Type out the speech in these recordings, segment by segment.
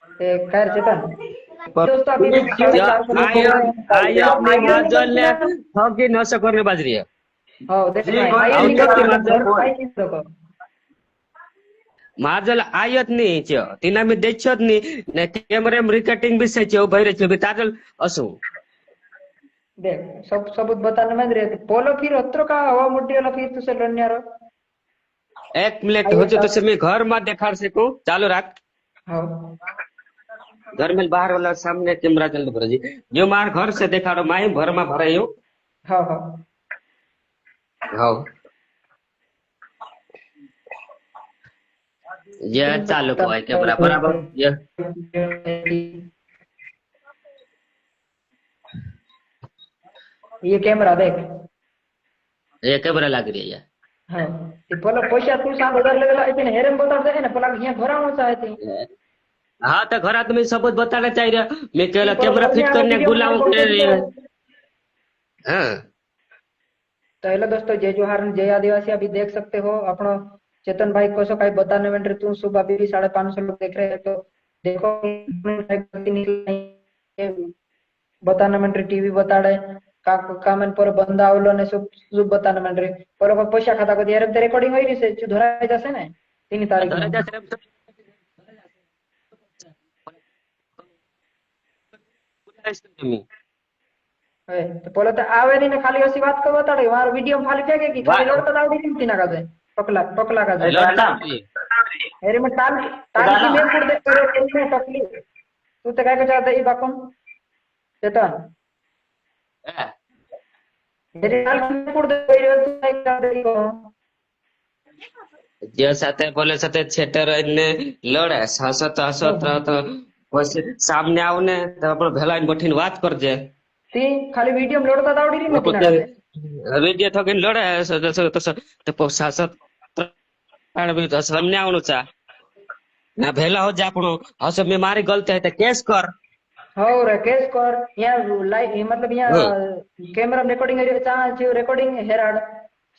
ते खैर चेतन पर दोस्तों अभी भी 450 लोग हो आयत गए आयत ने आयत माजल ने निकल ठगी न सकरने बाजरी है हो देख जी ना कोई आयत नहीं आवतो निकल ती आगे माजल कोई काही लोक माजल आयत नहीं च तिना मी देछत नहीं ने कैमरे में रिकॉर्डिंग भी से च भैरे च भी ताजल असु देख सब सबूत बताने में रहे पोलो फिर अत्र का हवा मुट्टी वाला फिर तुसे लड़न्यारो एक मिनट हो आयत तो से मैं घर में देखाड़ सकूं चालू रख हो घर में बाहर वाला सामने कैमरा चल रहा जी जो मार घर से देखाड़ो माई घर में भरे हूं हो हो हां ये चालू को है कैमरा बराबर ये कैमरा देख ये कैमरा लग रही है हाँ ते पोलो पैसा तू 7,000 लेला है ने हेरम बता दे ने पोला यहाँ भरावो चाहती हाँ तो घर आदमी सबूत बताना चाहिए मैं कहला पोलो कैमरा फिट लड़न्यारो करने वीडियो गुलाम हाँ तो हेलो दोस्तों जय जोहार जय आदिवासी अभी देख सकते हो अपना चेतन भाई को सो कई बताने में तू सुबह अभी भी 550 लोग देख रहे हैं तो देखो बताने में टीवी बता रहे का मन पर बंदा आवलो ने सब बताने में रे पर पैसा खाता को यार ते रिकॉर्डिंग होई रही से चु धराई जसे ने 3 तारीख धरे में जैसे है तो पहले तो आवे नहीं ने खाली ऐसी बात को बता रहे वहां वीडियो में खाली फेंके कि खाली लड़ता दावड़ी नहीं ना का दे टकला का दे अरे मैं टाल टाल की ले पुड़ दे करे में टकली तू तो काय को चाहता ई बाकुम चेतन मेरी टाल की ले पुड़ दे करे तू काय चाहता ई को જે સાથે બોલે સાથે છેટર ને લડે હસત હસત તો પછી સામને આવને તો આપણે ભેલાઈને બઠીને વાત કરજે ती खाली वीडियो में लड़ता दावड़ी नहीं ना का दे વિદ્યા થકીને લડે તો સાસત બી તો સામને આવવાનું ચા ના ભેલા હો જા આપણો હસે મેં મારી ગલતી હે તો કેસ કર हो रे केस कर यहाँ लाइव मतलब यहाँ कैमरा रिकॉर्डिंग है चा जो रिकॉर्डिंग हेराड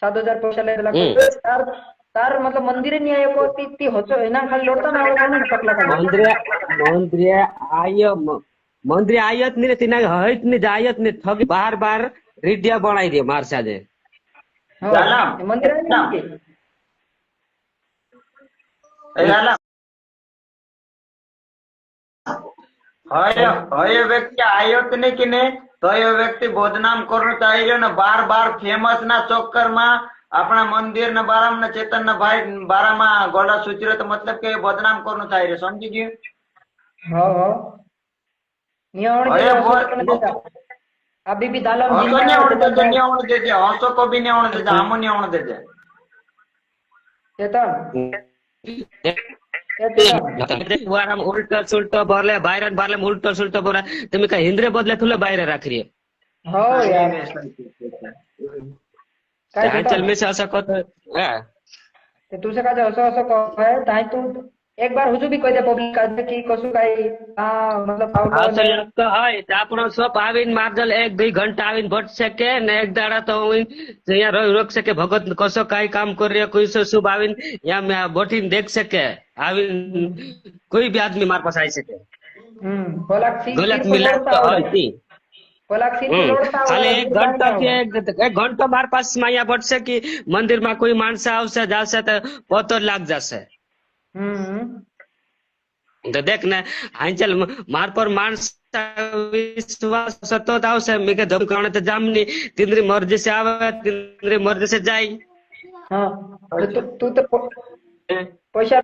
7,000 पैसा ले लगभग तार तार मतलब मंदिर नहीं आयो को ती होचो एना खाली लड़ता ना आवडे ना टकला का મંદિરે મંદિરે આય મંદિરે આયત ની તીના હઈત ની જાયત ની ઠગી બાર બાર રીડિયા બનાઈ દે માર સાજે हाँ मंदिर है ना के हय व्यक्ति आयत ने कि ने तो ये व्यक्ति बदनाम करनो चाहिए ने बार बार फेमस ना चक्कर में अपना मंदिर ने बारा में चेतन ने भाई बारा में गोला सूचरे तो मतलब के बदनाम करनो चाहिए समझी गए हाँ हाँ निया अभी भी दालम हंसो नहीं होने दे हंसो को भी नहीं होने दे हमो नहीं होने दे चेतन वाराम उल्टा सुलटा भरले बाहेर भरले उल्टा सुलटा भरा तुम्ही काय हिंद्रे बदले तुला बाहेर राखरी हो यार काय चल मी असं करतो ते तुझे का असं असं काय ताई तू एक बार हुजू भी कह दे पब्लिक का की कसु काय मतलब असं तो है આપણો સ્વપ આવીને માર્જલ 1-2 ઘંટા આવીને ભટ શકે ને એક દાડા તો અહીંયા રોક શકે ભગત કશો કાઈ કામ કરી કોઈ શુભ આવીને અહીંયા બોઠીને દેખ શકે આવીને કોઈ भी आदमी માર પાસે આવી શકે ગલત મિલાપ તો હોય તી ખાલી 1 ઘંટા કે 1 ઘંટો માર પાસે અહીંયા ભટશે કે મંદિરમાં કોઈ માણસ આવશે જાશે તો પોતો લાગ જશે तो देख ना आंचल मार पर मानस विश्वास सतत आवसे मैं के धम करने तो जामनी तिंद्री मर्जी से आवे तिंद्री मर्जी से जाई हां तो तू तो पैसा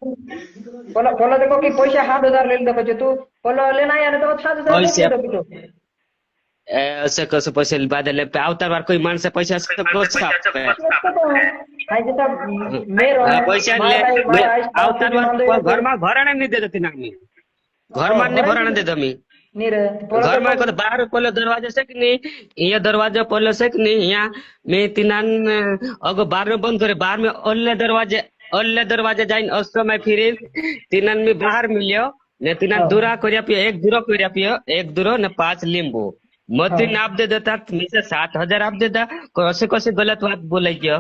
बोला देखो कि पैसा 7,000 ले देखो जो तू बोलो लेना यार तो 7,000 ले दो ऐसे कसं पैसे बादले पे अवतार बार कोई माणस पैसा से प्रोत्साह पैसा ले अवतार बार घर में भराने नहीं देते नामी घर में नहीं भराने देते मी घर में को बाहर पहले दरवाजा से कि नहीं ये दरवाजा पहले से कि नहीं यहाँ मैं तिनान अगर बाहर में बंद करे बाहर में ओल्ले दरवाजे जाइन अस्त्र में फिर तिनान में बाहर मिलियो ने तिनान दूरा कोरिया पियो 1 दूरो कोरिया पियो 1 दूरो ने 5 लींबू मतीन आप दे देता मी 7,000 आप देता कसे कसे गलत बात बोलाय की हो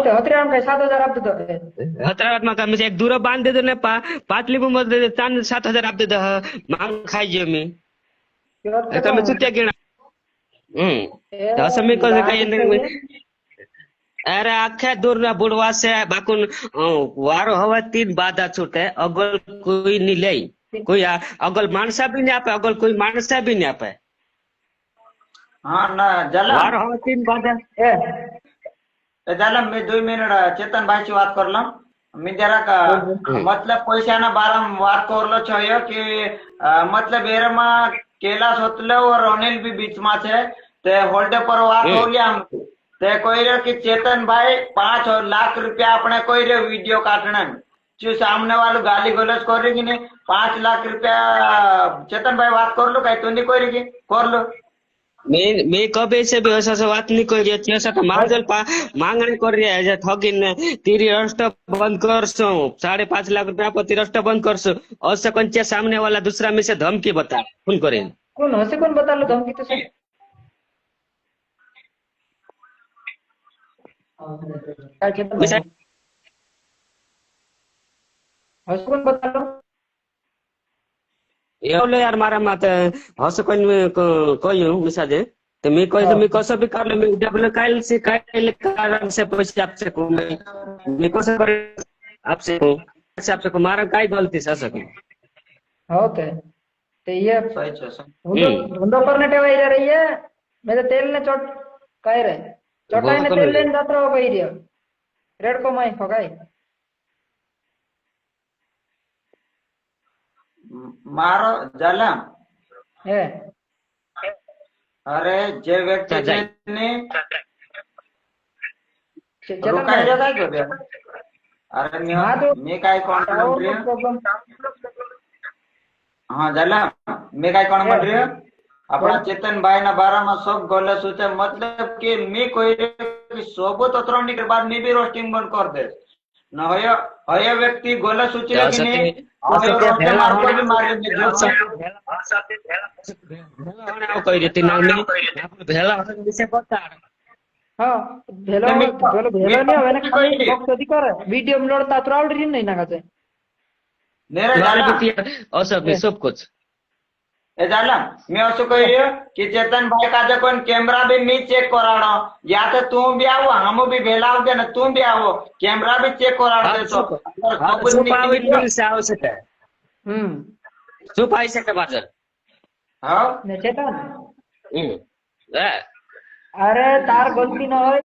ते हत्रेराम काय 7,000 आप देतो हतरात मग मी एक दूर बांध देतो ना 5 लिंबू मध्ये 7,000 आप देता मांग खायजे मी તમે ચૂત્યા ગણા असं मी कसं काही नाही अरे आख्या दूर ना बुडवा से बाकून वारो हवा 3 बाधा छूटे अगल कोई नहीं ले कोई अगल माणसा भी नहीं आपे अगल कोई माणसा भी नहीं आपे હા ના જલા वारो हवा 3 बाधा જલા મેં 2 મિનિટ ચેતન ભાઈ થી વાત કરલો मी જરાક मतलब पैसाना बाराમાં વાત કરલો છો કે मतलब એરમાં कैलाश होतले और अनिल भी बीच में छे ते होल्डर पर बात हो लिया ते कोई रे कि चेतन भाई 5 लाख रुपया अपने कोई रे वीडियो काटने जो सामने वालों गाली गलौज कर रही कि नहीं 5 लाख रुपया चेतन भाई बात कर लो कहीं तू नहीं कोई रही कर लो मैं कभी से भी ऐसा बात नहीं कर रही थी ऐसा तो मार्जल मांगणी कर रही है ठगी ने तेरी रस्ट बंद कर सो 5.5 लाख रुपया पर रस्ट बंद कर सो ऐसा कंचे सामने वाला दूसरा में से धमकी बता फोन करे कौन हसे कौन बता लो धमकी तो से काय चेतन विषय हसे कौन बता लो एवढं यार मारा मात असं कोण कहूं मिसाजे तो मैं कह मैं कसं भी कर लो मैं डबल काल से कारण से पैसे आप सकूं मैं कसं कर आपसे को मारा काय गलती से सकूं ओके ते ये सही छे सर धंधो पर ने टेवाई जा रही है मैं तो तेल ने चोट काय रे चोटाई ने तेल लेने जात रहो कही रियो रेड को माई फगाई मारो जला है अरे जे व्यक्ति जाय. ने चेतन रोकाय जो काय करूया अरे हाँ तो मी काय कोण म्हणतोय प्रॉब्लेम हाँ जला मैं काय कोण म्हणतोय अपना चेतन भाई ना बारा में सब गलत सोचे मतलब कि मैं कोई सोबत उतरने के बाद मैं भी रोस्टिंग बंद कर दे न हय व्यक्ति गलत सोचे कि नहीं मार भी मारे कही देती ना मैं भेला विषय बता हाँ भेलो भेलो भेलो नहीं होवे ना खाली बॉक्स अधिकार है वीडियो में लड़ता तो ऑलरेडी नहीं ना कहते मेरे तुम्हारे जला भी असर में सब कुछ ए झाला मी असं कहियो कि चेतन भाई का जो कोई कैमरा भी मी चेक कराणो या तो तू भी आवो हम भी भेलाव दे न तू भी आवो कैमरा भी चेक कराण दे तो શું પાવી મિલ સે આવશે કે हम्म શું પાઈ શકે પાછળ हां ने चेतन હે अरे तार गलती न होय